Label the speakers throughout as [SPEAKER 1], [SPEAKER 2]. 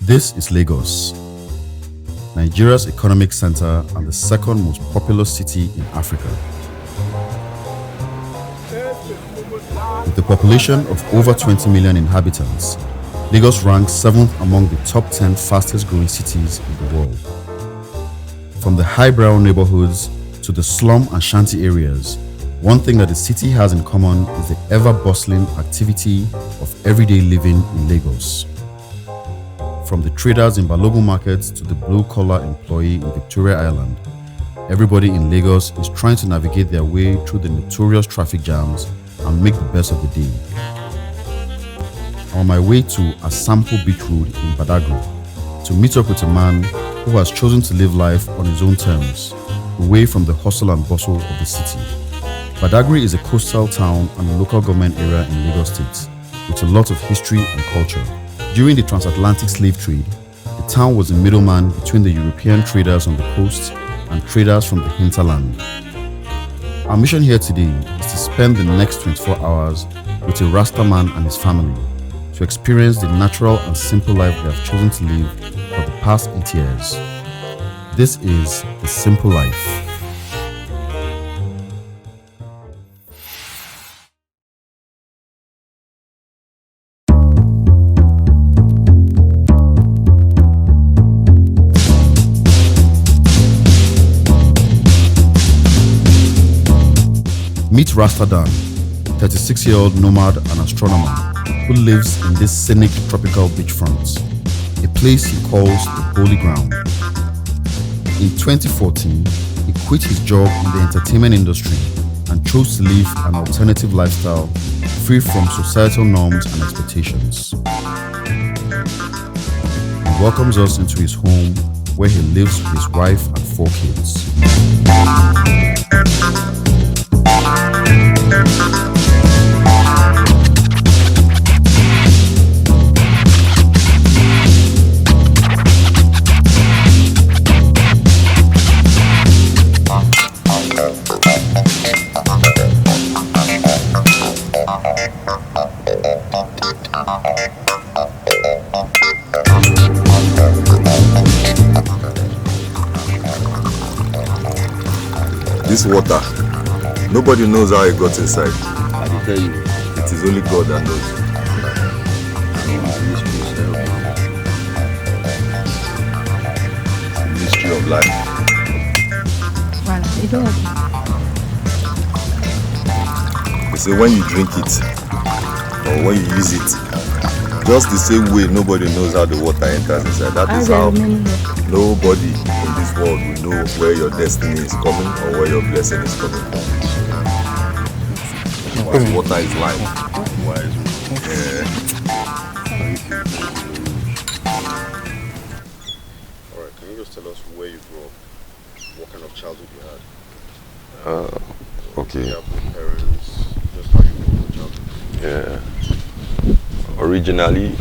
[SPEAKER 1] This is Lagos, Nigeria's economic center and the second most populous city in Africa. With a population of over 20 million inhabitants, Lagos ranks 7th among the top 10 fastest growing cities in the world. From the highbrow neighborhoods to the slum and shanty areas, one thing that the city has in common is the ever-bustling activity of everyday living in Lagos. From the traders in Balogun markets to the blue-collar employee in Victoria Island, everybody in Lagos is trying to navigate their way through the notorious traffic jams and make the best of the day. I'm on my way to Asampo Beach Road in Badagry to meet up with a man who has chosen to live life on his own terms, away from the hustle and bustle of the city. Badagry is a coastal town and a local government area in Lagos State, with a lot of history and culture. During the transatlantic slave trade, the town was a middleman between the European traders on the coast and traders from the hinterland. Our mission here today is to spend the next 24 hours with a Rasta man and his family to experience the natural and simple life they have chosen to live for the past 8 years. This is the simple life. Meet Rastadan, 36-year-old nomad and astronomer who lives in this scenic tropical beachfront, a place he calls the holy ground. In 2014, he quit his job in the entertainment industry and chose to live an alternative lifestyle free from societal norms and expectations. He welcomes us into his home where he lives with his wife and 4 kids.
[SPEAKER 2] This water, nobody knows how it got inside.
[SPEAKER 3] I can tell you.
[SPEAKER 2] It is only God that knows. It's the mystery of life. They say when you drink it or when you use it, just the same way nobody knows how the water enters inside. That is how nobody in this world will know where your destiny is coming or where your blessing is coming from. Because water is life.
[SPEAKER 1] Alright, can you just tell us where you grew up? What kind of childhood you had?
[SPEAKER 3] Okay.
[SPEAKER 1] Parents, just how you grew up childhood.
[SPEAKER 3] Yeah. Originally,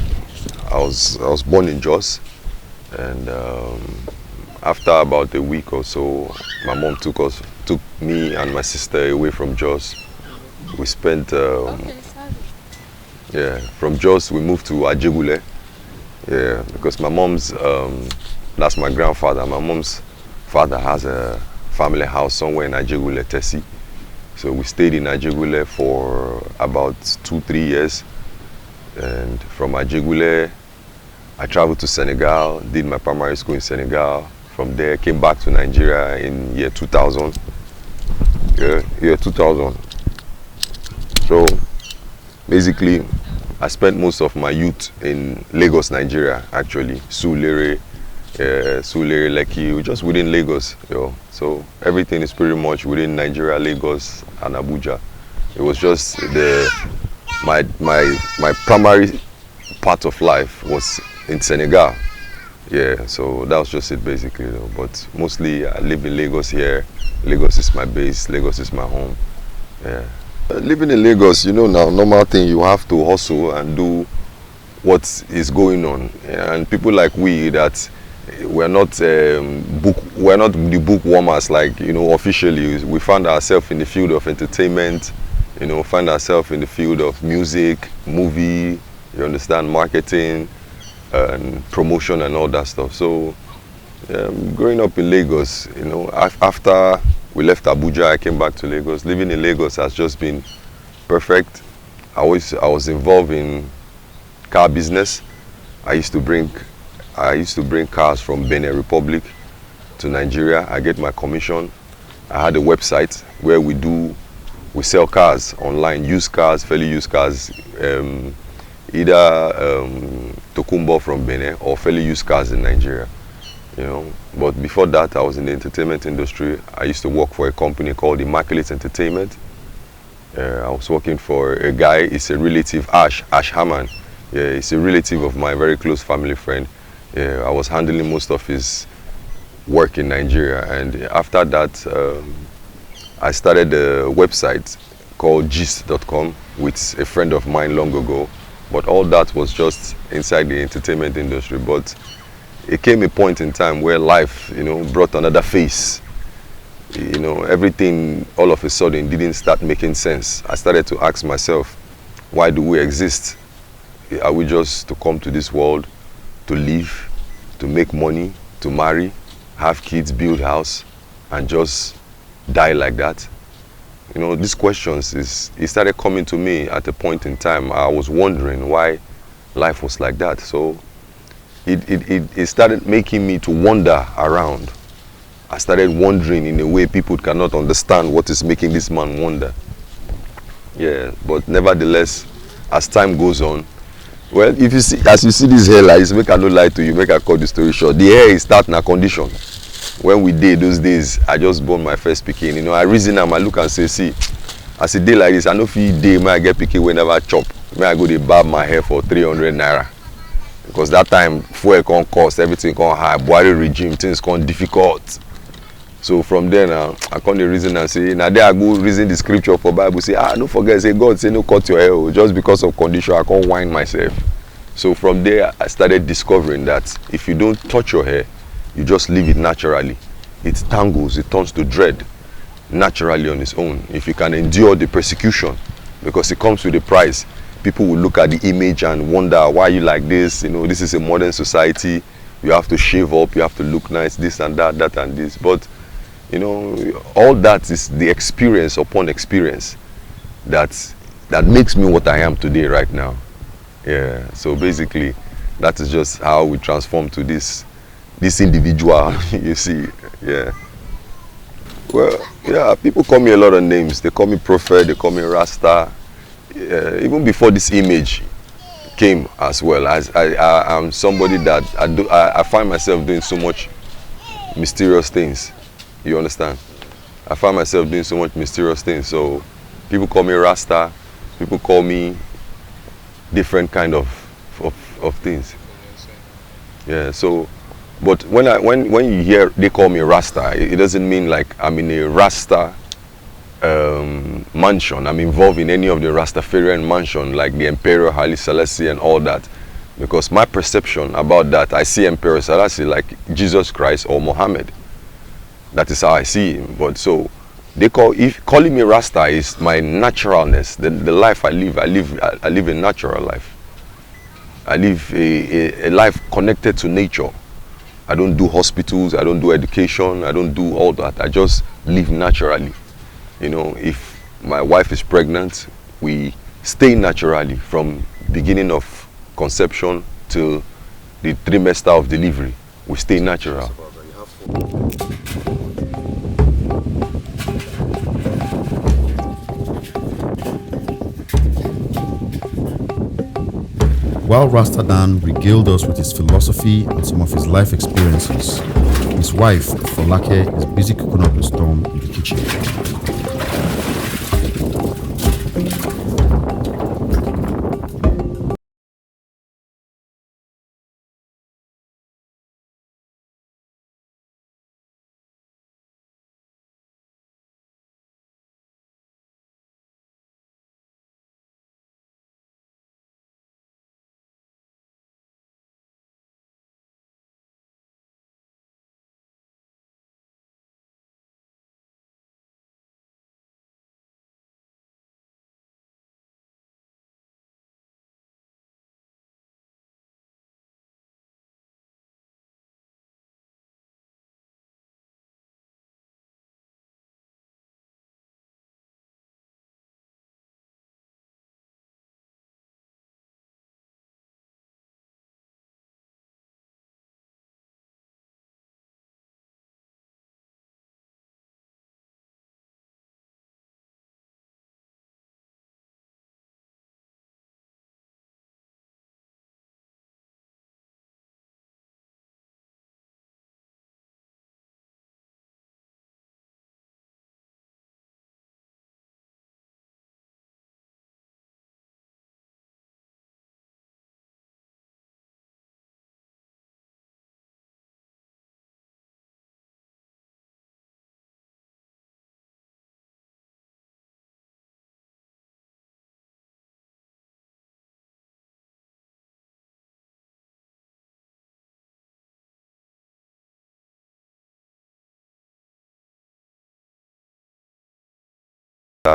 [SPEAKER 3] I was born in Jos, and after about a week or so, my mom took me and my sister away from Jos. We spent from Jos we moved to Ajegule. Yeah, because my mom's that's my grandfather. My mom's father has a family house somewhere in Ajegule, Tessie. So we stayed in Ajegule for about 2-3 years. And from Ajegule, I traveled to Senegal, did my primary school in Senegal. From there, came back to Nigeria in year 2000. Year 2000. So, basically, I spent most of my youth in Lagos, Nigeria, actually. Surulere, Lekki, just within Lagos. So, everything is pretty much within Nigeria, Lagos, and Abuja. It was just my primary part of life was in Senegal. Yeah, so that was just it basically. But mostly I live in Lagos here. Lagos is my base, Lagos is my home. Yeah. Living in Lagos, now, normal thing, you have to hustle and do what is going on. Yeah, and people like we that we're not the bookwormers, like, officially. We found ourselves in the field of entertainment, find ourselves in the field of music, movie, you understand, marketing, and promotion and all that stuff. So growing up in Lagos, after we left Abuja, I came back to Lagos. Living in Lagos has just been perfect. I was involved in car business. I used to bring cars from Benin Republic to Nigeria. I get my commission. I had a website where we sell cars online, used cars, fairly used cars, either Tokumbo from Benin or fairly used cars in Nigeria. But before that, I was in the entertainment industry. I used to work for a company called Immaculate Entertainment. I was working for a guy. It's a relative, Ash Haman. Yeah, it's a relative of my very close family friend. Yeah, I was handling most of his work in Nigeria, and after that, I started a website called gist.com with a friend of mine long ago. But all that was just inside the entertainment industry. But it came a point in time where life, brought another face. Everything all of a sudden didn't start making sense. I started to ask myself, why do we exist? Are we just to come to this world to live, to make money, to marry, have kids, build house, and just die like that? These questions it started coming to me at a point in time. I was wondering why life was like that. So it started making me to wander around. I started wondering in a way people cannot understand what is making this man wonder. Yeah, but nevertheless, as time goes on, well, if you see, as you see this hair like this, make I no lie to you, make I cut the story short. The hair is starting a condition. When we did those days, I just born my first pikin. I reason am, I look and say, see, as a day like this, I know fit day may I get pikin whenever I chop. May I go dey barb my hair for 300 naira. Because that time fuel can't cost, everything can't high, Buhari regime, things can't difficult. So from there now, I come the reason and say, now there I go reason the scripture for Bible, say, don't forget, say God say no cut your hair, just because of condition, I can't wind myself. So from there, I started discovering that if you don't touch your hair, you just leave it naturally. It tangles, it turns to dread naturally on its own. If you can endure the persecution, because it comes with a price. People will look at the image and wonder, why are you like this? This is a modern society. You have to shave up, you have to look nice, this and that, that and this. But, all that is the experience upon experience that makes me what I am today right now. Yeah, so basically, that is just how we transform to this individual, you see. Yeah. Well, yeah, people call me a lot of names. They call me Prophet, they call me Rasta. Even before this image came as well, as I'm somebody that I find myself doing so much mysterious things. You understand? I find myself doing so much mysterious things. So people call me Rasta, people call me different kind of things. Yeah, so but when you hear they call me Rasta, it doesn't mean like I'm in a Rasta mansion. I'm involved in any of the Rastafarian mansion like the Emperor Haile Selassie and all that, because my perception about that, I see Emperor Selassie like Jesus Christ or Muhammad. That is how I see him. But so calling me Rasta is my naturalness, the life I live. I live a natural life. I live a life connected to nature. I don't do hospitals, I don't do education, I don't do all that. I just live naturally. If my wife is pregnant, we stay naturally from beginning of conception till the trimester of delivery. We stay natural.
[SPEAKER 1] While Rastadan regaled us with his philosophy and some of his life experiences, his wife, Folake, is busy cooking up a storm in the kitchen.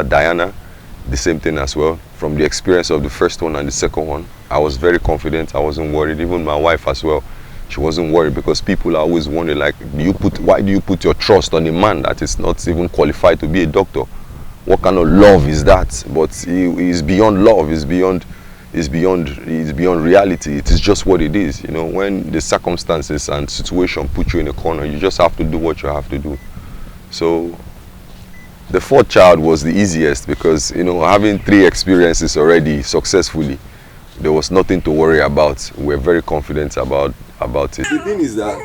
[SPEAKER 3] Diana, the same thing as well. From the experience of the first one and the second one, I was very confident. I wasn't worried. Even my wife as well, she wasn't worried, because people are always wondering, like, why do you put your trust on a man that is not even qualified to be a doctor? What kind of love is that? But he's beyond love. He's beyond reality. It is just what it is. You know, when the circumstances and situation put you in a corner, you just have to do what you have to do. So the fourth child was the easiest, because, you know, having 3 experiences already successfully, there was nothing to worry about. We're very confident about it.
[SPEAKER 2] The thing is that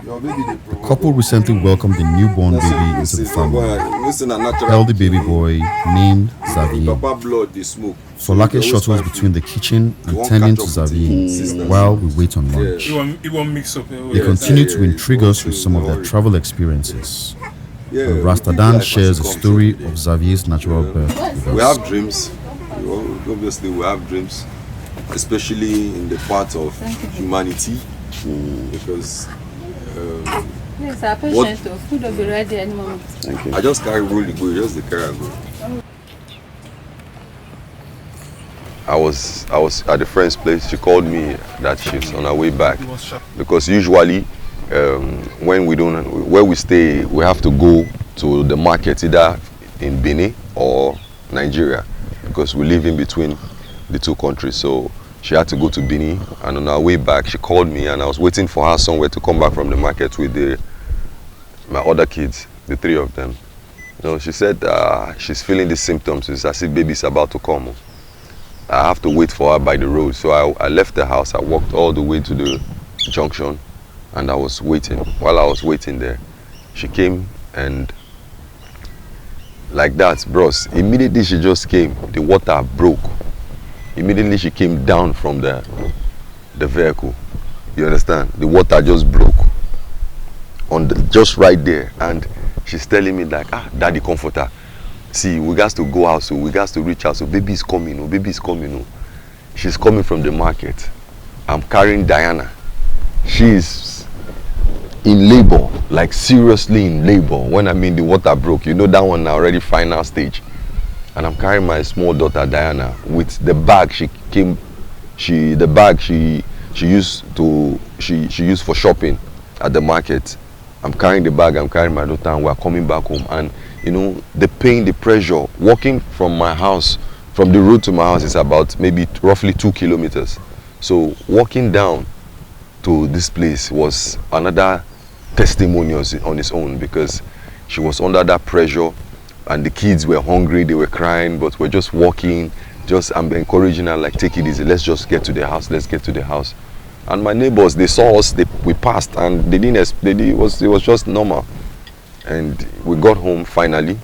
[SPEAKER 2] your baby,
[SPEAKER 1] Couple recently welcomed a newborn baby into the family. Healthy baby boy named Xavier.
[SPEAKER 2] Papa blood, they smoke.
[SPEAKER 1] Folake shuttles between the kitchen and tending to Xavier while we wait on lunch.
[SPEAKER 4] It won't mix up.
[SPEAKER 1] They continue to intrigue us with some of their travel experiences. Rastadan shares a story of Xavier's natural birth with
[SPEAKER 2] We
[SPEAKER 1] us.
[SPEAKER 2] have dreams. Obviously, we have dreams, especially in the part of humanity, because
[SPEAKER 5] Yes, our patient, food will be ready any moment.
[SPEAKER 3] Thank you.
[SPEAKER 2] I just carry roll the go, just the carry go.
[SPEAKER 3] I was at a friend's place. She called me that she's on her way back, because usually when where we stay, we have to go to the market either in Benin or Nigeria, because we live in between the 2 countries. So she had to go to Benin, and on her way back she called me, and I was waiting for her somewhere to come back from the market with my other kids, the 3 of them. You know, she said she's feeling the symptoms. It's as if baby's about to come. I have to wait for her by the road. So I left the house. I walked all the way to the junction, and I was waiting. While I was waiting there, she came, and like that, bros, immediately she just came. The water broke. Immediately she came down from the vehicle. You understand? The water just broke just right there, and she's telling me like, daddy, comforter. See, we got to go out, so we got to reach out. So baby is coming, oh, baby is coming. Oh. She's coming from the market. I'm carrying Diana. She's in labor, like seriously in labor. When I mean the water broke, you know that one already final stage. And I'm carrying my small daughter Diana with the bag she used for shopping at the market. I'm carrying the bag, I'm carrying my daughter, and we're coming back home. And you know, the pain, the pressure, walking from my house, from the road to my house is about maybe roughly 2 kilometers. So walking down to this place was another testimony on its own, because she was under that pressure, and the kids were hungry, they were crying, but we're just walking, I'm encouraging her, like, take it easy, let's just get to the house, let's get to the house. And my neighbors, they saw us, we passed, and it was just normal. And we got home finally.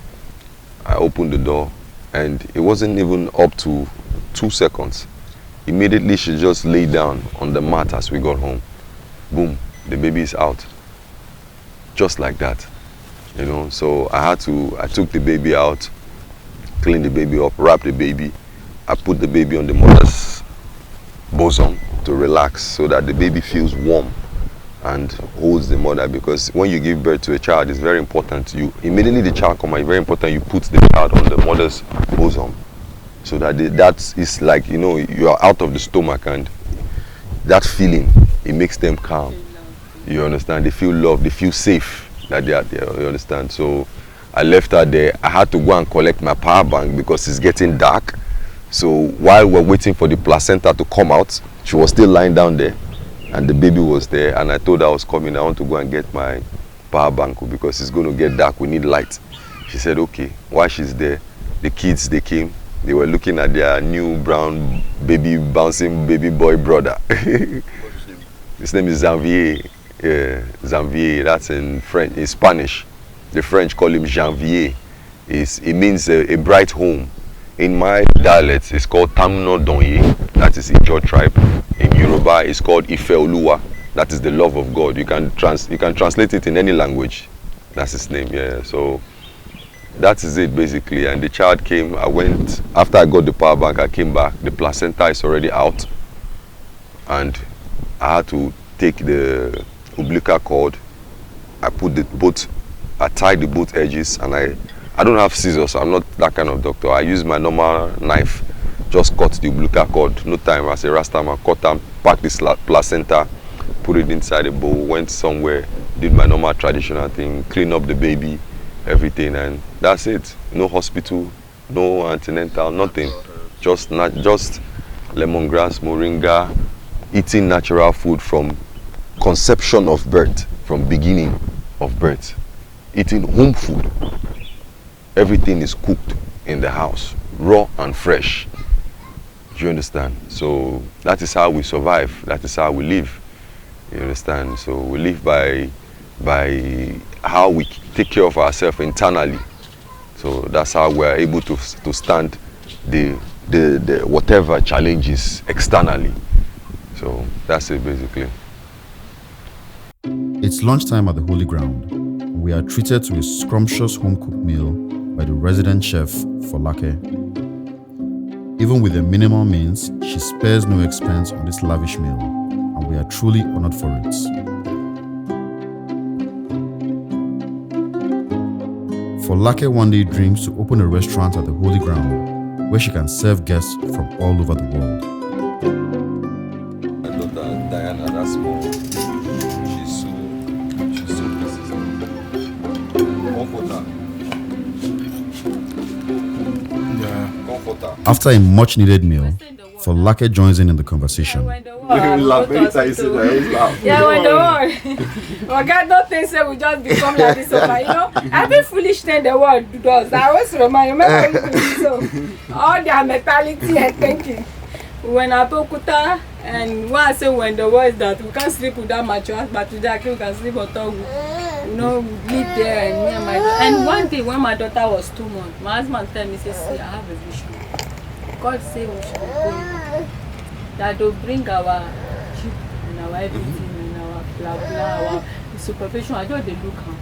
[SPEAKER 3] I opened the door, and it wasn't even up to 2 seconds. Immediately she just lay down on the mat as we got home. Boom, the baby is out. Just like that. You know, so I took the baby out, cleaned the baby up, wrapped the baby. I put the baby on the mother's bosom to relax, so that the baby feels warm and holds the mother, because when you give birth to a child, it's very important. Immediately the child comes out, it's very important you put the child on the mother's bosom, so that that is like, you know, you are out of the stomach, and that feeling, it makes them calm. You understand? They feel loved, they feel safe that they are there. You understand? So I left her there. I had to go and collect my power bank because it's getting dark. So while we're waiting for the placenta to come out, she was still lying down there, and the baby was there, and I told her I was coming. I want to go and get my power bank because it's going to get dark, we need light. She said okay. While she's there, the kids, they came, they were looking at their new brown baby, bouncing baby boy brother. His name is Xavier. Xavier, that's in French, in Spanish. The French call him Janvier. It means a bright home. In my dialect, it's called Tamno Donye, that is Ijo tribe. In Yoruba, it's called Ifeoluwa, that is the love of God. You can translate it in any language. That's his name, yeah. So that is it basically. And the child came, after I got the power bank, I came back. The placenta is already out. And I had to take the umbilical cord. I tied the both edges, and I I don't have scissors. I'm not that kind of doctor. I use my normal knife, just cut the umbilical cord. No time. As a Rastaman, cut and pack this placenta, put it inside a bowl, went somewhere, did my normal traditional thing, clean up the baby, everything, and that's it. No hospital, no antenatal, nothing. Just lemongrass, moringa, eating natural food from conception of birth, from beginning of birth. Eating home food. Everything is cooked in the house, raw and fresh. Do you understand? So that is how we survive. That is how we live. You understand? So we live by how we take care of ourselves internally. So that's how we're able to stand the whatever challenges externally. So that's it basically.
[SPEAKER 1] It's lunchtime at the Holy Ground. We are treated to a scrumptious home-cooked meal by the resident chef, Folake. Even with the minimal means, she spares no expense on this lavish meal, and we are truly honored for it. Folake one day dreams to open a restaurant at the Holy Ground where she can serve guests from all over the world.
[SPEAKER 3] My daughter Diana, that's small. She's so persistent. Comforter.
[SPEAKER 2] Yeah.
[SPEAKER 3] Comforter.
[SPEAKER 1] After a much-needed meal, Folake joins in the conversation.
[SPEAKER 5] Yeah, when the world. Oh God, don't think so we just become like this over. You know, every foolish thing the world does. I always remember so all their mentality and thinking. When I Bokuta and when I say when the world is that we can't sleep without mattress, but today we can sleep on top. You know, we live there and me and my daughter. And one day when my daughter was 2 months, my husband told me, "See, I have a vision. God said we should go. That will bring our chip and our everything and our blah blah, our supervision." I don't look him.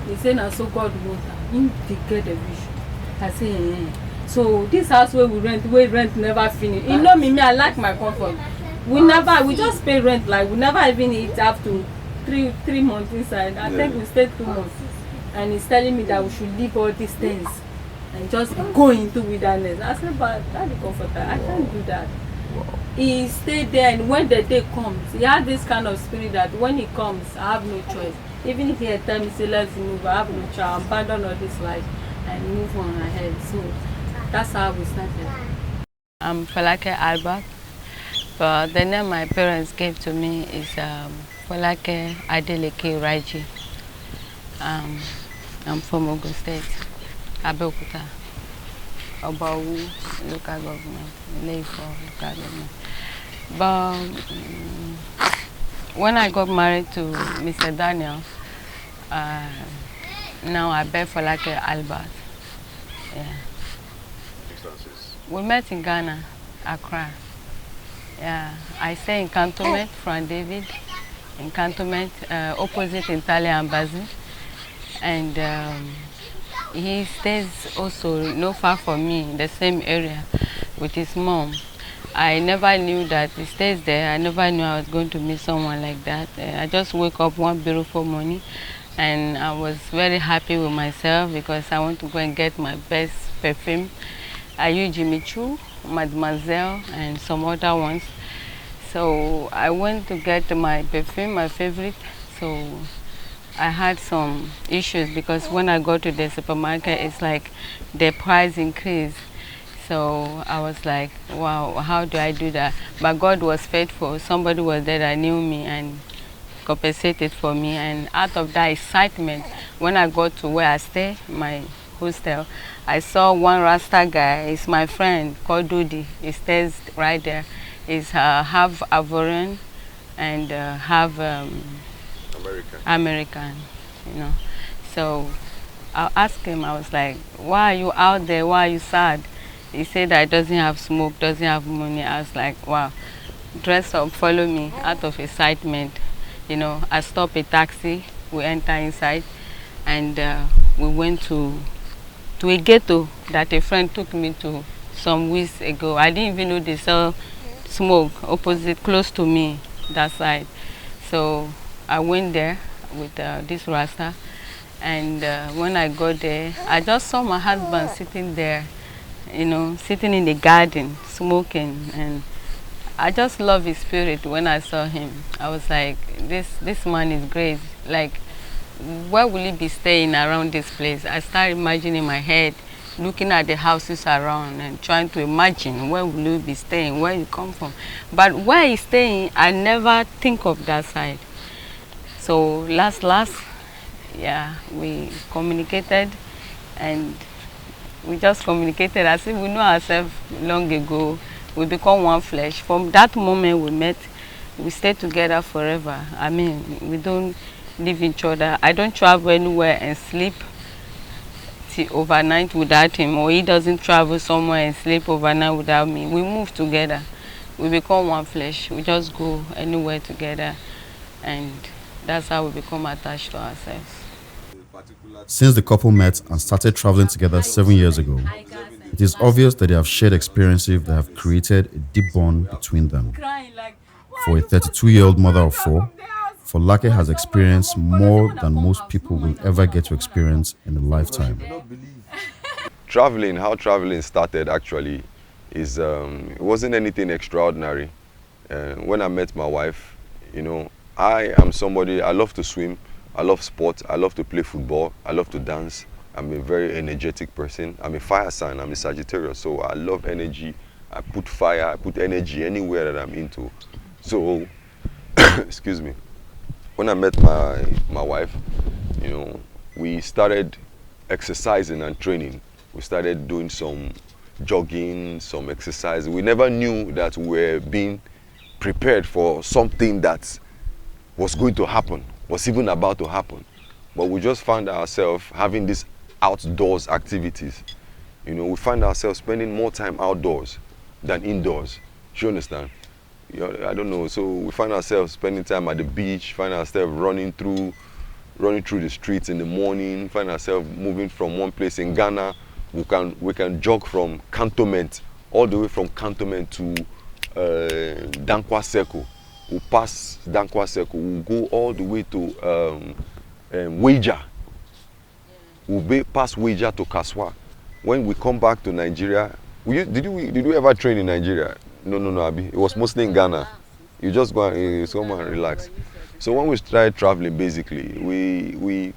[SPEAKER 5] He said, "Now so God wants him to get the vision." I say, eh. So this house where we rent never finish. You know me, I like my comfort. We just pay rent, like we never even eat up to three months inside. I think we stayed 2 months. And he's telling me that we should leave all these things and just go into wilderness. I said, but that's the comforter. I can't do that. He stayed there, and when the day comes, he had this kind of spirit that when he comes, I have no choice. Even if he had time, he said, let's move, I have no choice, I abandon all this life and move on ahead. So that's how we started. I'm Folake Albert, but the name my parents gave to me is Folake Adeleke Raiji. I'm from Ogun State, Abeokuta, Obawu local government, Leifo local government. But when I got married to Mr. Daniel, now I bear Folake Albert. Yeah. We met in Ghana, Accra. Yeah, I stay in Cantonment, Frank David, in Cantonment, opposite Italian Embassy. And he stays also not far from me, in the same area with his mom. I never knew that he stays there. I never knew I was going to meet someone like that. I just woke up one beautiful morning and I was very happy with myself because I want to go and get my best perfume. I use Jimmy Choo, Mademoiselle, and some other ones. So I went to get my perfume, my favorite. So I had some issues because when I go to the supermarket, it's like the price increased. So I was like, wow, how do I do that? But God was faithful. Somebody was there that knew me and compensated for me. And out of that excitement, when I got to where I stay, my hostel, I saw one Rasta guy. It's my friend called Dudi. He stays right there. He's half Ivorian and half American, you know. So I asked him, I was like, why are you out there? Why are you sad? He said that he doesn't have smoke, doesn't have money. I was like, wow, dress up, follow me. Out of excitement, you know, I stopped a taxi, we enter inside, and we went to a ghetto that a friend took me to some weeks ago. I didn't even know they sell smoke opposite, close to me, that side. So I went there with this Rasta,
[SPEAKER 4] And when I got there, I just saw my husband sitting there, you know, sitting in the garden, smoking. And I just love his spirit when I saw him. I was like, this man is great. Like, where will he be staying around this place? I started imagining in my head, looking at the houses around and trying to imagine where will he be staying, where he come from. But where he's staying, I never think of that side. So last, yeah, we communicated, and we just communicated as if we know ourselves long ago. We become one flesh. From that moment we met, we stayed together forever. I mean, we don't leave each other. I don't travel anywhere and sleep till overnight without him, or he doesn't travel somewhere and sleep overnight without me. We move together. We become one flesh. We just go anywhere together, and that's how we become attached to ourselves.
[SPEAKER 1] Since the couple met and started traveling together 7 years ago, it is obvious that they have shared experiences that have created a deep bond between them. For a 32-year-old mother of 4, Folake has experienced more than most people will ever get to experience in a lifetime.
[SPEAKER 3] Traveling, how traveling started actually is, it wasn't anything extraordinary. When I met my wife, you know, I am somebody, I love to swim, I love sports, I love to play football, I love to dance. I'm a very energetic person. I'm a fire sign, I'm a Sagittarius, so I love energy. I put fire, I put energy anywhere that I'm into. So, excuse me, when I met my wife, you know, we started exercising and training. We started doing some jogging, some exercise. We never knew that we were being prepared for something that was going to happen, was even about to happen. But we just found ourselves having these outdoors activities. You know, we find ourselves spending more time outdoors than indoors. Do you understand? You know, I don't know. So we find ourselves spending time at the beach, find ourselves running through the streets in the morning, find ourselves moving from one place in Ghana. We can jog from Cantonment, all the way from Cantonment to Dankwa Circle. We'll pass Dankwa Circle, we'll go all the way to Weija. We'll pass Weija to Kaswa. When we come back to Nigeria, did you ever train in Nigeria? No, Abi. It was mostly in Ghana. You just go and relax. So when we started traveling, basically,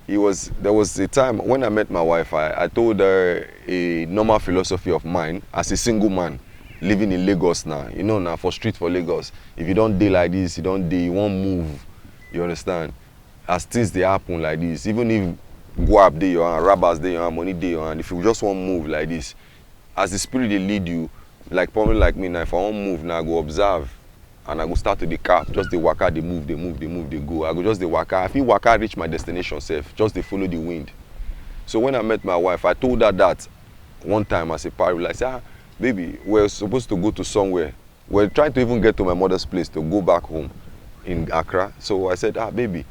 [SPEAKER 3] there was a time when I met my wife, I told her a normal philosophy of mine as a single man living in Lagos now. You know, now for Lagos, if you don't day like this, you won't move. You understand? As things they happen like this, even if guap day your hand, robbers day your hand, money day your hand, if you just want move like this, as the spirit they lead you, like probably like me now, if I want move now, I go observe and I go start to the car, just the waka, they move, they go. I go just the waka. I feel waka reach my destination safe, just they follow the wind. So when I met my wife, I told her that one time as a parable. I said, baby, we're supposed to go to somewhere. We're trying to even get to my mother's place to go back home in Accra. So I said, baby,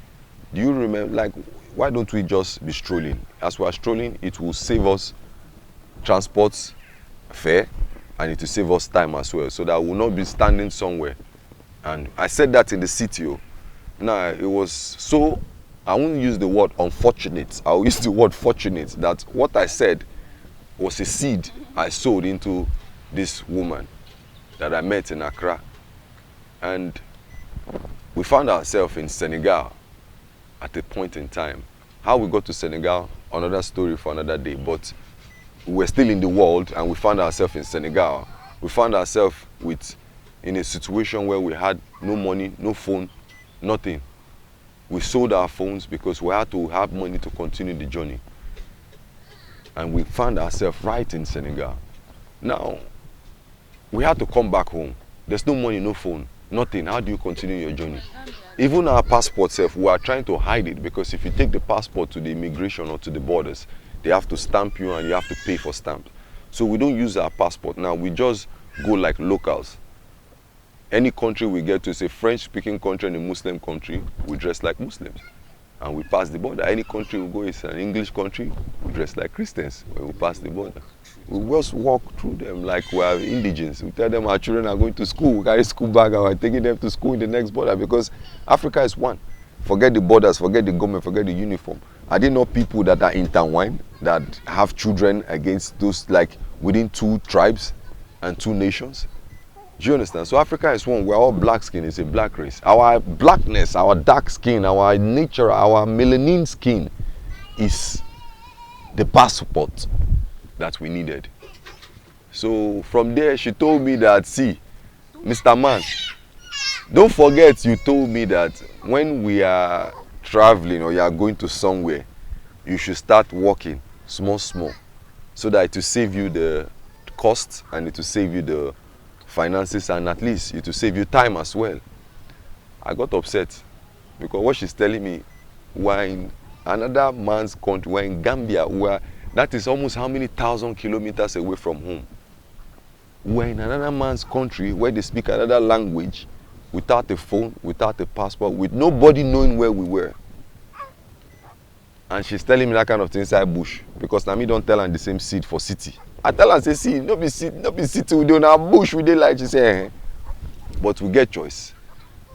[SPEAKER 3] do you remember, like, why don't we just be strolling? As we are strolling, it will save us transport fare, and it will save us time as well, so that we will not be standing somewhere. And I said that in the city. Now, it was so, I won't use the word unfortunate, I'll use the word fortunate, that what I said was a seed I sowed into this woman that I met in Accra. And we found ourselves in Senegal at a point in time. How we got to Senegal, another story for another day, but we were still in the world and we found ourselves in Senegal. We found ourselves in a situation where we had no money, no phone, nothing. We sold our phones because we had to have money to continue the journey. And we found ourselves right in Senegal. Now, we had to come back home. There's no money, no phone, nothing. How do you continue your journey? Even our passport we are trying to hide it, because if you take the passport to the immigration or to the borders, they have to stamp you and you have to pay for stamps. So we don't use our passport. Now we just go like locals. Any country we get to, say French-speaking country and a Muslim country, we dress like Muslims. And we pass the border. Any country we go, it's an English country, we dress like Christians when we pass the border. We just walk through them like we are indigents. We tell them our children are going to school, we carry school bag and we're taking them to school in the next border, because Africa is one. Forget the borders, forget the government, forget the uniform. Are there not people that are intertwined, that have children against those, like within 2 tribes and 2 nations? Do you understand? So Africa is one. We're all black skin. It's a black race. Our blackness, our dark skin, our nature, our melanin skin is the passport that we needed. So from there, she told me that, see, Mr. Man, don't forget you told me that when we are traveling or you are going to somewhere, you should start walking small, so that it will save you the cost and it will save you the finances, and at least it will save you time as well. I got upset because what she's telling me, we're in another man's country, we're in Gambia, where that is almost how many 1,000 kilometers away from home. We're in another man's country where they speak another language, without a phone, without a passport, with nobody knowing where we were. And she's telling me that kind of thing inside bush, because now me don't tell her the same seed for city. I tell her, say, see, no be city, we don't have bush, we did like she say, but we get choice.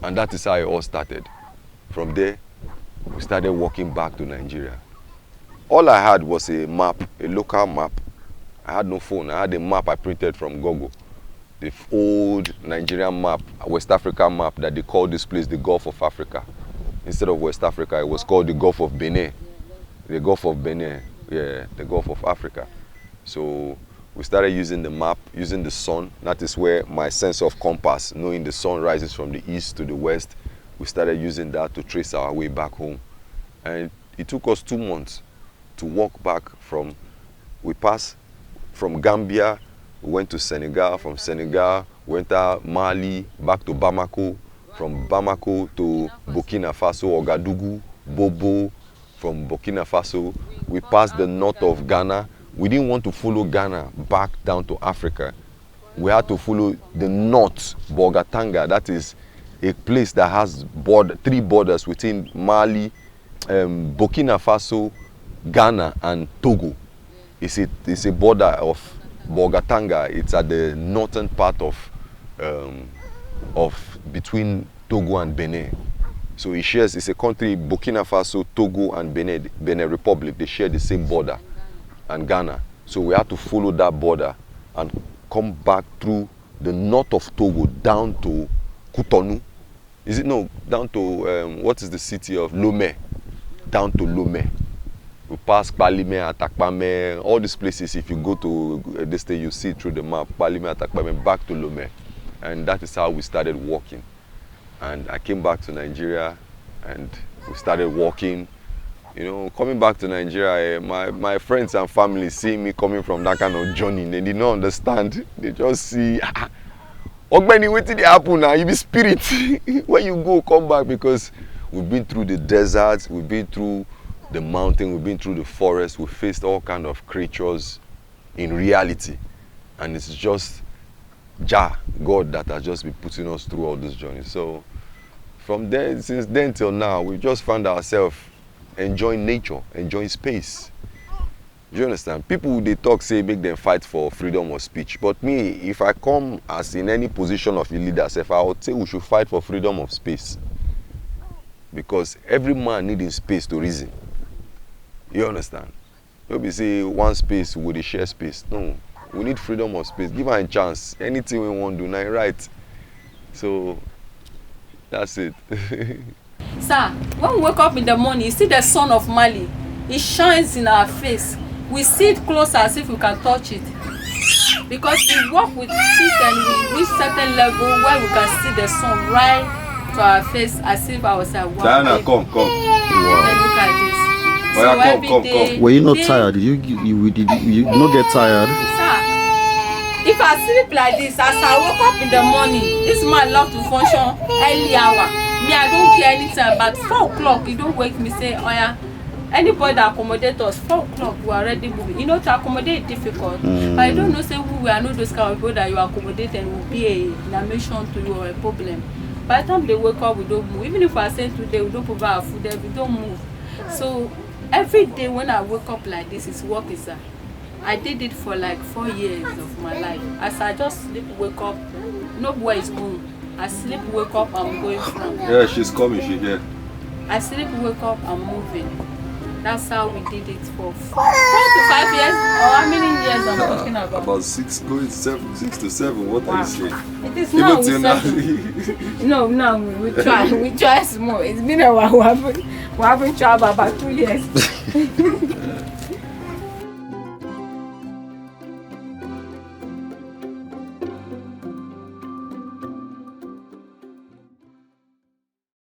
[SPEAKER 3] And that is how it all started. From there, we started walking back to Nigeria. All I had was a map, a local map. I had no phone, I had a map I printed from Google. The old Nigerian map, West Africa map, that they call this place the Gulf of Africa. Instead of West Africa, it was called the Gulf of Benin. The Gulf of Benin, yeah, the Gulf of Africa. So we started using the map, using the sun. That is where my sense of compass, knowing the sun rises from the east to the west, we started using that to trace our way back home. And it took us 2 months to walk back from, we passed from Gambia, we went to Senegal, from Senegal, went to Mali, back to Bamako, from Bamako to Burkina Faso, Ouagadougou, Bobo, from Burkina Faso. We passed the north of Ghana. We didn't want to follow Ghana back down to Africa. We had to follow the north, Bolgatanga. That is a place that has 3 borders within Mali, Burkina Faso, Ghana, and Togo. It's a border of Bolgatanga. It's at the northern part of between Togo and Benin. So it's a country, Burkina Faso, Togo, and Benin Republic. They share the same border, and Ghana. So we had to follow that border and come back through the north of Togo down to Cotonou. Down to, what is the city of Lomé? Down to Lomé. We pass Palime, Atakpame, all these places. If you go to this day, you see through the map, Palime, Atakpame, back to Lomé. And that is how we started walking. And I came back to Nigeria and we started walking. You know, coming back to Nigeria, my friends and family seeing me coming from that kind of journey, they did not understand. They just see, Ogbeni, what did happen now? You be spirit. When you go, come back, because we've been through the deserts, we've been through the mountain, we've been through the forest, we faced all kind of creatures in reality. And it's just God that has just been putting us through all this journey. So from there, since then till now, we just found ourselves enjoying nature, enjoying space. Do you understand? People, they talk, say, make them fight for freedom of speech. But me, if I come as in any position of a leader, I would say we should fight for freedom of space. Because every man needs space to reason. You understand? Nobody say one space with a share space. No, we need freedom of space. Give her a chance. Anything we want to do, now right. So that's it.
[SPEAKER 5] Sir, when we wake up in the morning, you see the sun of Mali. It shines in our face. We see it close as if we can touch it. Because we walk with feet and we reach certain level where we can see the sun right to our face as if I was at work.
[SPEAKER 3] Diana, come.
[SPEAKER 5] Wow. Look at this.
[SPEAKER 3] Oh, yeah, come.
[SPEAKER 1] Were you not tired? Did you not get tired?
[SPEAKER 5] Sir, if I sleep like this, as I wake up in the morning, this man love to function early hour. Me, I don't care anytime, but 4 o'clock, you don't wake me, say, oh yeah, anybody that accommodate us, 4 o'clock, we are already moving. You know, to accommodate is difficult. I don't know, say, we are not those kind of people that you accommodate and will be a nation to you or a problem. By the time they wake up, we don't move. Even if I say today, we don't provide our food there, we don't move. So, every day when I wake up like this, it's work, sir. I did it for like 4 years of my life. As I just sleep, wake up, nowhere is home. I sleep, wake up, I'm going from.
[SPEAKER 3] Yeah, she's coming, she here.
[SPEAKER 5] I sleep, wake up, I'm moving. That's how we did it for 4 to 5 years. Or how many years I'm talking about?
[SPEAKER 2] About 6 to 7. What are you saying?
[SPEAKER 5] It is now we
[SPEAKER 2] Even till
[SPEAKER 5] settle. No, we try. We try small. It's been a while. We haven't traveled about 2 years.